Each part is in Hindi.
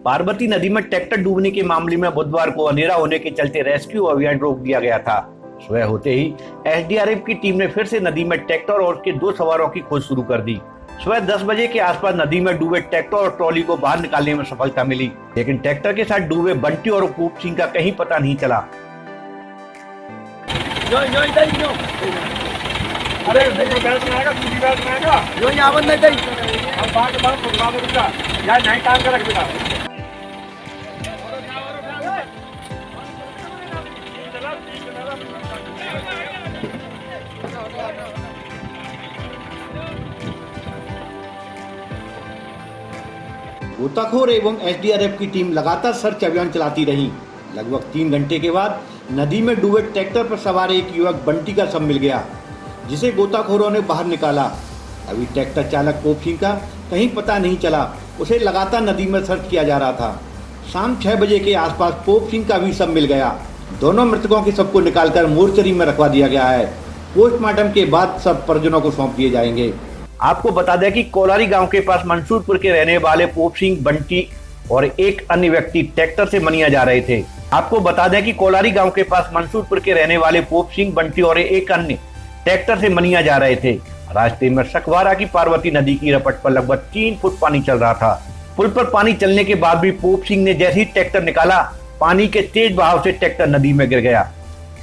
पार्वती नदी में ट्रैक्टर डूबने के मामले में बुधवार को अंधेरा होने के चलते रेस्क्यू अभियान रोक दिया गया था। सुबह होते ही एसडीआरएफ की टीम ने फिर से नदी में ट्रैक्टर और उसके 2 सवारों की खोज शुरू कर दी। सुबह 10 बजे के आसपास नदी में डूबे ट्रैक्टर और ट्रॉली को बाहर निकालने में सफलता मिली, लेकिन ट्रैक्टर के साथ डूबे बंटी और पोप सिंह का कहीं पता नहीं चला। गोताखोर एवं एसडीआरएफ की टीम लगातार सर्च अभियान चलाती रही। लगभग 3 घंटे के बाद नदी में डूबे ट्रैक्टर पर सवार एक युवक बंटी का शव मिल गया, जिसे गोताखोरों ने बाहर निकाला। अभी ट्रैक्टर चालक पोप सिंह का कहीं पता नहीं चला, उसे लगातार नदी में सर्च किया जा रहा था। शाम 6 बजे के आसपास पोप सिंह का भी शव मिल गया। दोनों मृतकों के शव को निकालकर मोर्चरी में रखवा दिया गया है। पोस्टमार्टम के बाद सब परिजनों को सौंप दिए जाएंगे। आपको बता दें कि कोलारी गांव के पास मंसूरपुर के रहने वाले पोप सिंह, बंटी और एक अन्य व्यक्ति ट्रैक्टर से मनिया जा रहे थे। आपको बता दें कि कोलारी गांव के पास मंसूरपुर के रहने वाले पोप सिंह, बंटी और एक अन्य ट्रैक्टर से मनिया जा रहे थे। रास्ते में सकवारा की पार्वती नदी की रपट पर लगभग 3 फुट पानी चल रहा था। पुल पर पानी चलने के बाद भी पोप सिंह ने जैसे ही ट्रैक्टर निकाला, पानी के तेज बहाव से ट्रैक्टर नदी में गिर गया।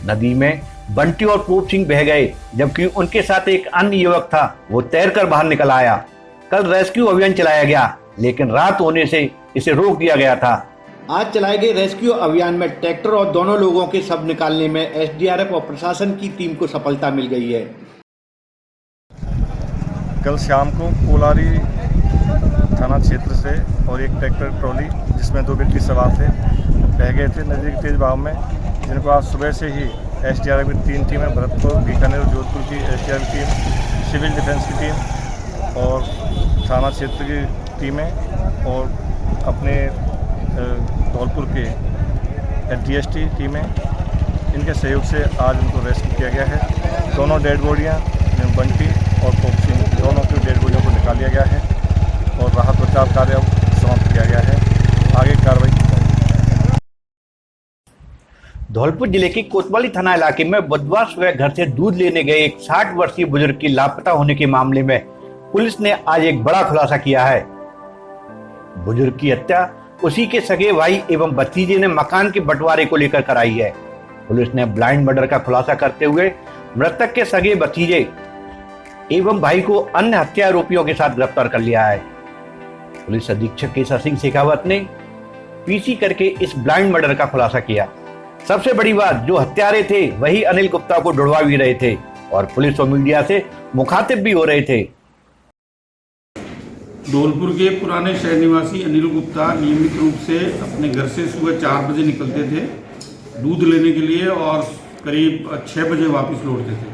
नदी में बंटी और पोप सिंह बह गए, जबकि उनके साथ एक अन्य युवक था, वो तैरकर बाहर निकल आया। कल रेस्क्यू अभियान चलाया गया, लेकिन रात होने से इसे रोक दिया गया था। आज चलाए गए रेस्क्यू अभियान में ट्रैक्टर और दोनों लोगों के शव निकालने में एसडीआरएफ और प्रशासन की टीम को सफलता मिल गई है। कल शाम को कोलारी थाना क्षेत्र से और एक ट्रैक्टर ट्रॉली जिसमें 2 व्यक्ति सवार थे बह गए थे नदी के तेज बहाव में, जिनको आज सुबह से ही एसडीआरएफ की 3 टीमें, भरतपुर, बीकानेर और जोधपुर की एसडीआरएफ टीम, सिविल डिफेंस की टीम और थाना क्षेत्र की टीमें और अपने धौलपुर के डीएसटी टीमें, इनके सहयोग से आज उनको रेस्क्यू किया गया है। दोनों डेड बॉडियाँ बंटी और पोप सिंह, दोनों की डेड बॉडियों को निकाल लिया गया है और राहत बचाव कार्य अब समाप्त किया गया है। आगे कार्रवाई की जाएगी। धौलपुर जिले के कोतवाली थाना इलाके में बुधवार सुबह घर से दूध लेने गए एक 60 वर्षीय बुजुर्ग की लापता होने के मामले में पुलिस ने आज एक बड़ा खुलासा किया है। बुजुर्ग की हत्या उसी के सगे भाई एवं भतीजे ने मकान के बंटवारे को लेकर कराई है। पुलिस ने ब्लाइंड मर्डर का खुलासा करते हुए मृतक के सगे भतीजे एवं भाई को अन्य हत्या आरोपियों के साथ गिरफ्तार कर लिया है। पुलिस अधीक्षक केशव सिंह शेखावत ने पीसी करके इस ब्लाइंड मर्डर का खुलासा किया। सबसे बड़ी बात, जो हत्यारे थे वही अनिल गुप्ता को ढूंढवा भी रहे थे और पुलिस और मीडिया से मुखातिब भी हो रहे थे। धौलपुर के पुराने शहर निवासी अनिल गुप्ता नियमित रूप से अपने घर से सुबह 4 बजे निकलते थे दूध लेने के लिए और करीब 6 बजे वापस लौटते थे।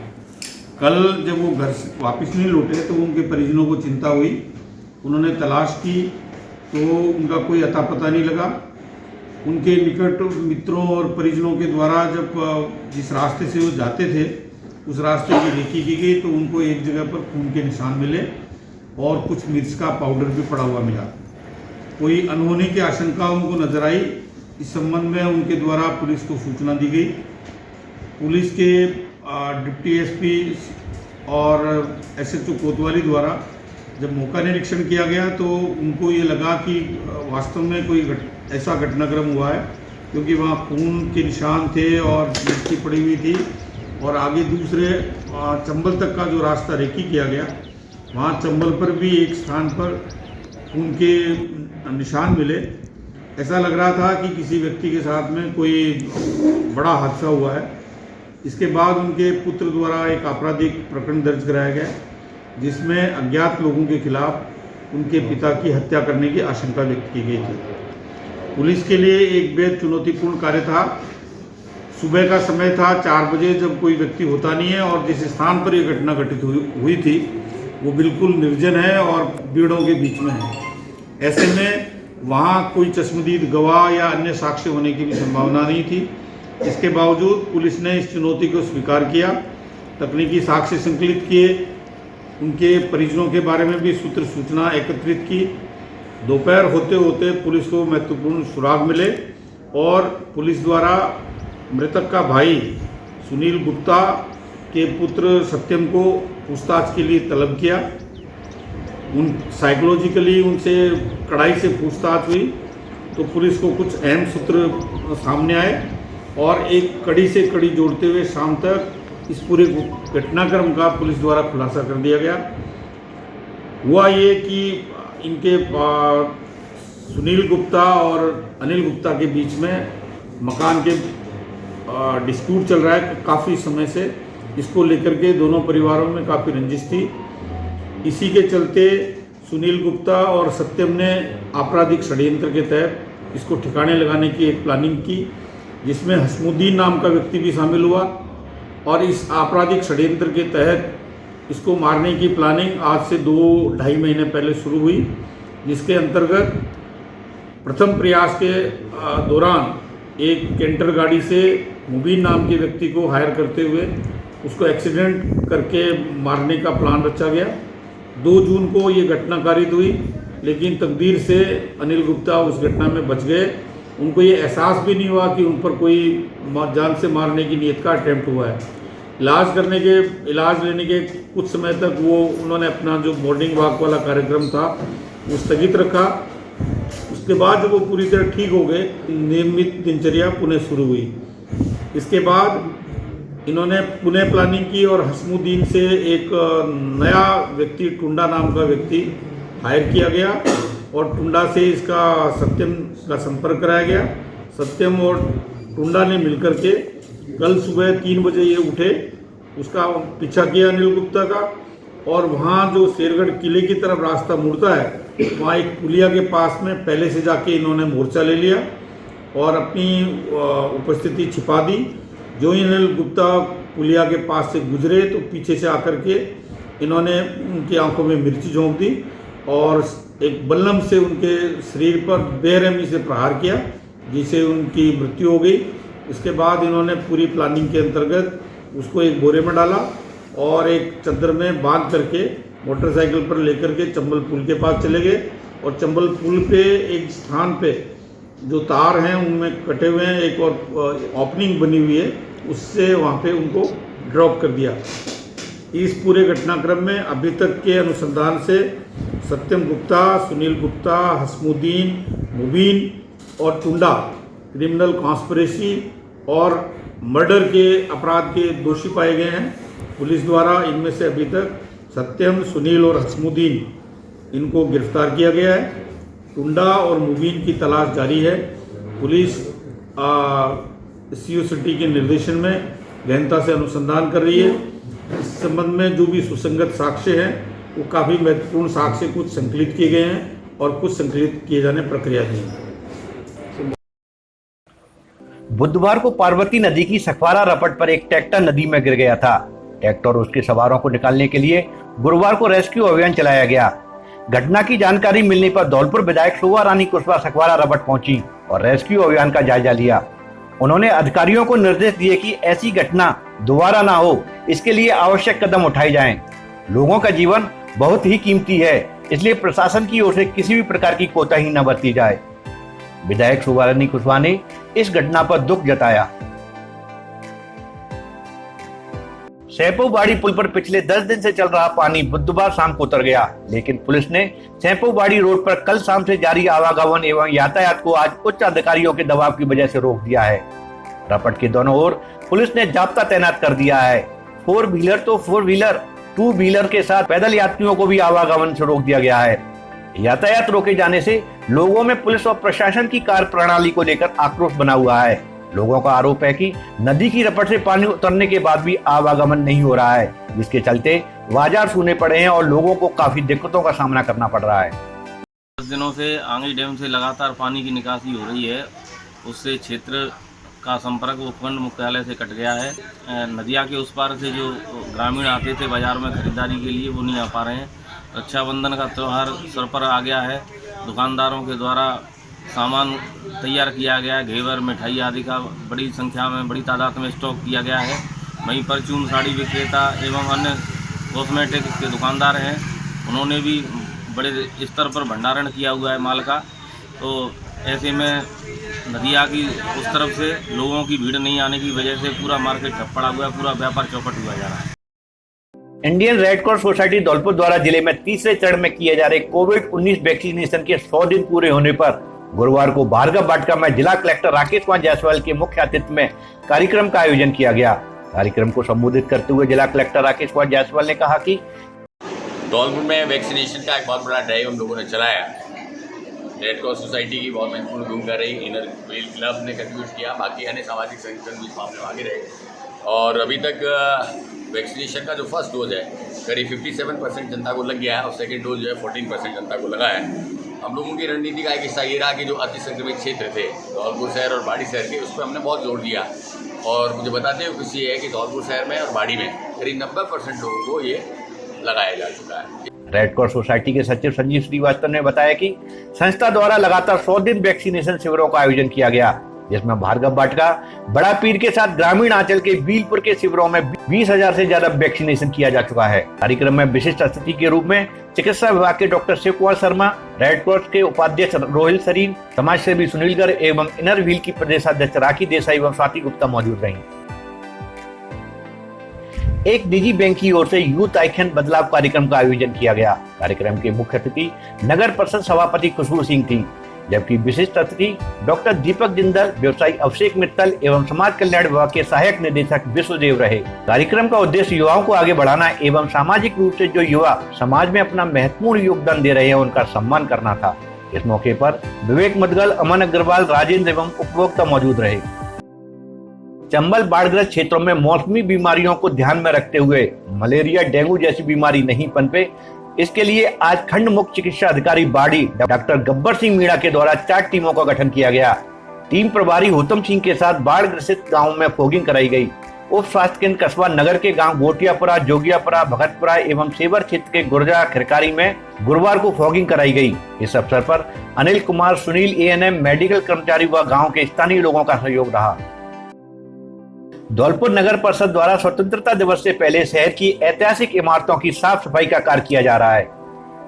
कल जब वो घर से वापस नहीं लौटे तो उनके परिजनों को चिंता हुई। उन्होंने तलाश की तो उनका कोई अता पता नहीं लगा। उनके निकट मित्रों और परिजनों के द्वारा जब जिस रास्ते से वो जाते थे उस रास्ते की रेकी की गई तो उनको एक जगह पर खून के निशान मिले और कुछ मिर्च का पाउडर भी पड़ा हुआ मिला। कोई अनहोनी की आशंका उनको नजर आई। इस संबंध में उनके द्वारा पुलिस को सूचना दी गई। पुलिस के डिप्टी एसपी और एसएचओ कोतवाली द्वारा जब मौका निरीक्षण किया गया तो उनको ये लगा कि वास्तव में कोई ऐसा घटनाक्रम हुआ है, क्योंकि वहाँ खून के निशान थे और मिट्टी पड़ी हुई थी और आगे दूसरे चंबल तक का जो रास्ता रेकी किया गया वहाँ चंबल पर भी एक स्थान पर खून के निशान मिले। ऐसा लग रहा था कि किसी व्यक्ति के साथ में कोई बड़ा हादसा हुआ है। इसके बाद उनके पुत्र द्वारा एक आपराधिक प्रकरण दर्ज कराया गया, जिसमें अज्ञात लोगों के खिलाफ उनके पिता की हत्या करने की आशंका व्यक्त की गई थी। पुलिस के लिए एक बेहद चुनौतीपूर्ण कार्य था। सुबह का समय था 4 बजे, जब कोई व्यक्ति होता नहीं है और जिस स्थान पर यह घटना घटित हुई थी वो बिल्कुल निर्जन है और भीड़ों के बीच में है। ऐसे में वहाँ कोई चश्मदीद गवाह या अन्य साक्ष्य होने की भी संभावना नहीं थी। इसके बावजूद पुलिस ने इस चुनौती को स्वीकार किया, तकनीकी साक्ष्य संकलित किए, उनके परिजनों के बारे में भी सूचना एकत्रित की दोपहर होते होते पुलिस को महत्वपूर्ण सुराग मिले और पुलिस द्वारा मृतक का भाई सुनील गुप्ता के पुत्र सत्यम को पूछताछ के लिए तलब किया। उन साइकोलॉजिकली उनसे कड़ाई से पूछताछ हुई तो पुलिस को कुछ अहम सूत्र सामने आए और एक कड़ी से कड़ी जोड़ते हुए शाम तक इस पूरे घटनाक्रम का पुलिस द्वारा खुलासा कर दिया गया। हुआ ये कि इनके सुनील गुप्ता और अनिल गुप्ता के बीच में मकान के डिस्प्यूट चल रहा है काफ़ी समय से। इसको लेकर के दोनों परिवारों में काफ़ी रंजिश थी। इसी के चलते सुनील गुप्ता और सत्यम ने आपराधिक षड्यंत्र के तहत इसको ठिकाने लगाने की एक प्लानिंग की, जिसमें हसमुद्दीन नाम का व्यक्ति भी शामिल हुआ। और इस आपराधिक षड्यंत्र के तहत इसको मारने की प्लानिंग आज से 2-2.5 महीने पहले शुरू हुई, जिसके अंतर्गत प्रथम प्रयास के दौरान एक कैंटर गाड़ी से मुबीन नाम के व्यक्ति को हायर करते हुए उसको एक्सीडेंट करके मारने का प्लान रचा गया। 2 जून को ये घटना कारित हुई, लेकिन तकदीर से अनिल गुप्ता उस घटना में बच गए। उनको ये एहसास भी नहीं हुआ कि उन पर कोई जान से मारने की नीयत का अटैम्प्ट हुआ है। इलाज लेने के कुछ समय तक उन्होंने अपना जो मॉर्निंग वॉक वाला कार्यक्रम था वो स्थगित रखा। उसके बाद जब वो पूरी तरह ठीक हो गए, नियमित दिनचर्या पुनः शुरू हुई। इसके बाद इन्होंने पुनः प्लानिंग की और हसमुद्दीन से एक नया व्यक्ति, टुंडा नाम का व्यक्ति हायर किया गया और टुंडा से इसका सत्यम का संपर्क कराया गया। सत्यम और टुंडा ने मिलकर के कल सुबह 3 बजे ये उठे, उसका पीछा किया अनिल गुप्ता का, और वहाँ जो शेरगढ़ किले की तरफ रास्ता मुड़ता है वहाँ एक पुलिया के पास में पहले से जाके इन्होंने मोर्चा ले लिया और अपनी उपस्थिति छिपा दी। जो ही अनिल गुप्ता पुलिया के पास से गुजरे तो पीछे से आकर के इन्होंने उनकी आंखों में मिर्ची झोंक दी और एक बल्लम से उनके शरीर पर बेरहमी से प्रहार किया, जिससे उनकी मृत्यु हो गई। इसके बाद इन्होंने पूरी प्लानिंग के अंतर्गत उसको एक बोरे में डाला और एक चद्दर में बांध करके मोटरसाइकिल पर लेकर के चंबल पुल के पास चले गए और चंबल पुल पे एक स्थान पे जो तार हैं उनमें कटे हुए हैं, एक और ओपनिंग बनी हुई है, उससे वहाँ पे उनको ड्रॉप कर दिया। इस पूरे घटनाक्रम में अभी तक के अनुसंधान से सत्यम गुप्ता, सुनील गुप्ता, हसमुद्दीन, मुबीन और टुंडा क्रिमिनल कॉन्स्पिरेसी और मर्डर के अपराध के दोषी पाए गए हैं। पुलिस द्वारा इनमें से अभी तक सत्यम, सुनील और हसमुद्दीन इनको गिरफ्तार किया गया है। टुंडा और मुबीन की तलाश जारी है। पुलिस सीओ सिटी के निर्देशन में गहनता से अनुसंधान कर रही है। इस संबंध में जो भी सुसंगत साक्ष्य हैं वो काफ़ी महत्वपूर्ण साक्ष्य कुछ संकलित किए गए हैं और कुछ संकलित किए जाने प्रक्रियाधीन है। बुधवार को पार्वती नदी की सखवारा रपट पर एक ट्रैक्टर नदी में गिर गया था। ट्रैक्टर और उसके सवारों को निकालने के लिए गुरुवार को रेस्क्यू अभियान चलाया गया। घटना की जानकारी मिलने पर धौलपुर विधायक शोभा रानी कुशवाहा सखवारा रपट पहुंची और रेस्क्यू अभियान का जायजा लिया। उन्होंने अधिकारियों को निर्देश दिए कि ऐसी घटना दोबारा ना हो, इसके लिए आवश्यक कदम उठाए जाएं। लोगों का जीवन बहुत ही कीमती है, इसलिए प्रशासन की ओर से किसी भी प्रकार की कोताही न बरती जाए। विधायक शोभा रानी कुशवाहा ने इस घटना पर दुख जताया। सैंपोबाड़ी पुल पर पिछले 10 दिन से चल रहा पानी बुधवार शाम को उतर गया, लेकिन पुलिस ने सैंपोबाड़ी रोड पर कल शाम से जारी आवागमन एवं यातायात को आज उच्च अधिकारियों के दबाव की वजह से रोक दिया है। रपट के दोनों ओर पुलिस ने जाब्ता तैनात कर दिया है। 4 व्हीलर तो 4 व्हीलर, 2 व्हीलर के साथ पैदल यात्रियों को भी आवागमन से रोक दिया गया है। यातायात रोके जाने से लोगों में पुलिस और प्रशासन की कार्य प्रणाली को लेकर आक्रोश बना हुआ है। लोगों का आरोप है कि नदी की रपट से पानी उतरने के बाद भी आवागमन नहीं हो रहा है, जिसके चलते बाजार सूने पड़े हैं और लोगों को काफी दिक्कतों का सामना करना पड़ रहा है। 10 दिनों से आंगी डैम से लगातार पानी की निकासी हो रही है, उससे क्षेत्र का संपर्क उपखंड मुख्यालय से कट गया है। नदिया के उस पार से जो ग्रामीण आते थे बाजार में खरीदारी के लिए वो नहीं आ पा रहे हैं। रक्षाबंधन का त्यौहार सर पर आ गया है। दुकानदारों के द्वारा सामान तैयार किया गया है, घेवर, मिठाई आदि का बड़ी संख्या में, बड़ी तादाद में स्टॉक किया गया है। वहीं परचून साड़ी विक्रेता एवं अन्य कॉस्मेटिक के दुकानदार हैं, उन्होंने भी बड़े स्तर पर भंडारण किया हुआ है माल का। तो ऐसे में नदिया की उस तरफ से लोगों की भीड़ नहीं आने की वजह से पूरा मार्केट ठप पड़ा हुआ है, पूरा व्यापार चौपट हुआ जा रहा है। Indian red cross society Dholpur द्वारा जिले में तीसरे चरण में किए जा रहे कोविड-19 वैक्सीनेशन के 100 दिन पूरे होने पर गुरुवार को भार्गव बाटिका में जिला कलेक्टर राकेश कुमार जायसवाल के मुख्य आतिथ्य में कार्यक्रम का आयोजन किया गया। कार्यक्रम को संबोधित करते हुए जिला कलेक्टर राकेश कुमार जायसवाल ने कहा कि धौलपुर में वैक्सीनेशन का एक बहुत बड़ा ड्राइव हम लोगों ने चलाया। रेड क्रॉस सोसाइटी की बहुत महत्वपूर्ण भूमिका रही, इनर व्हील क्लब ने कंट्रीब्यूट किया, बाकी अन्य सामाजिक संगठन भी इस मामले में आगे रहे। और अभी तक वैक्सीनेशन का जो फर्स्ट डोज है करीब 57% जनता को लग गया है और सेकेंड डोज जो है 14% जनता को लगा है। हम लोगों की रणनीति का एक हिस्सा ये रहा कि जो अति संक्रमित क्षेत्र थे धौलपुर शहर और बाड़ी शहर के, उस पर हमने बहुत जोर दिया। और मुझे बताते हुए खुशी है कि धौलपुर शहर में और बाड़ी में करीब 90% लोगों को ये लगाया जा चुका है। रेड क्रॉस सोसाइटी के सचिव संजीव श्रीवास्तव ने बताया कि संस्था द्वारा लगातार 100 दिन वैक्सीनेशन शिविरों का आयोजन किया गया, जिसमें भार्गव बाटिका, बड़ा पीर के साथ ग्रामीण आंचल के बीलपुर के शिविरों में 20,000 से ज्यादा वैक्सीनेशन किया जा चुका है। कार्यक्रम में विशिष्ट अतिथि के रूप में चिकित्सा विभाग के doctor Shiv Kumar Sharma, red cross के उपाध्यक्ष रोहिल सरीन, समाजसेवी सुनील गर्ग एवं इनर व्हील की प्रदेशाध्यक्ष राखी देसाई एवं स्वाति गुप्ता मौजूद रही। एक निजी बैंक की ओर से यूथ आइकन बदलाव कार्यक्रम का आयोजन किया गया। कार्यक्रम के मुख्य अतिथि नगर परिषद सभापति खुशबू सिंह थी, जबकि विशिष्ट अतिथि डॉक्टर दीपक जिंदल, व्यवसायी अभिषेक मित्तल एवं समाज कल्याण विभाग के सहायक निदेशक विश्वदेव रहे। कार्यक्रम का उद्देश्य युवाओं को आगे बढ़ाना एवं सामाजिक रूप से जो युवा समाज में अपना महत्वपूर्ण योगदान दे रहे हैं उनका सम्मान करना था। इस मौके पर विवेक मुदगल, अमन अग्रवाल, राजेंद्र एवं उपभोक्ता मौजूद रहे। चंबल बाढ़ग्रस्त क्षेत्रों में मौसमी बीमारियों को ध्यान में रखते हुए मलेरिया, डेंगू जैसी बीमारी नहीं पनपे, इसके लिए आज खंड मुख्य चिकित्सा अधिकारी बाड़ी डॉक्टर गब्बर सिंह मीणा के द्वारा 4 टीमों का गठन किया गया। टीम प्रभारी हुतम सिंह के साथ बाढ़ ग्रसित गाँव में फॉगिंग कराई गई। उप स्वास्थ्य केंद्र कस्बा नगर के गांव गोटियापुरा, जोगियापुरा, भगतपुरा एवं सेवर क्षेत्र के गुर्जा खिरकारी में गुरुवार को फॉगिंग कराई गई। इस अवसर पर अनिल कुमार, सुनील, ANM, मेडिकल कर्मचारी व गाँव के स्थानीय लोगों का सहयोग रहा। धौलपुर नगर परिषद द्वारा स्वतंत्रता दिवस से पहले शहर की ऐतिहासिक इमारतों की साफ सफाई का कार्य किया जा रहा है।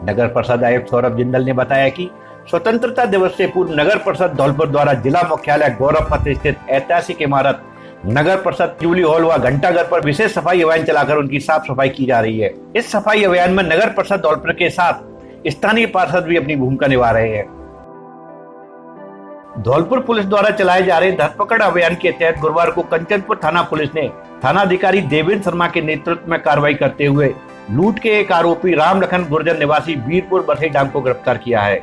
नगर परिषद आयुक्त सौरभ जिंदल ने बताया कि स्वतंत्रता दिवस से पूर्व नगर परिषद धौलपुर द्वारा जिला मुख्यालय गौरव पथ स्थित ऐतिहासिक इमारत नगर परिषद जुबली हॉल व घंटाघर पर विशेष सफाई अभियान चलाकर उनकी साफ सफाई की जा रही है। इस सफाई अभियान में नगर परिषद धौलपुर के साथ स्थानीय पार्षद भी अपनी भूमिका निभा रहे हैं। धौलपुर पुलिस द्वारा चलाए जा रहे धरपकड़ अभियान के तहत गुरुवार को कंचनपुर थाना पुलिस ने थानाधिकारी देवेंद्र शर्मा के नेतृत्व में कार्रवाई करते हुए लूट के एक आरोपी राम लखन गुर्जर निवासी वीरपुर बरही डांग को गिरफ्तार किया है।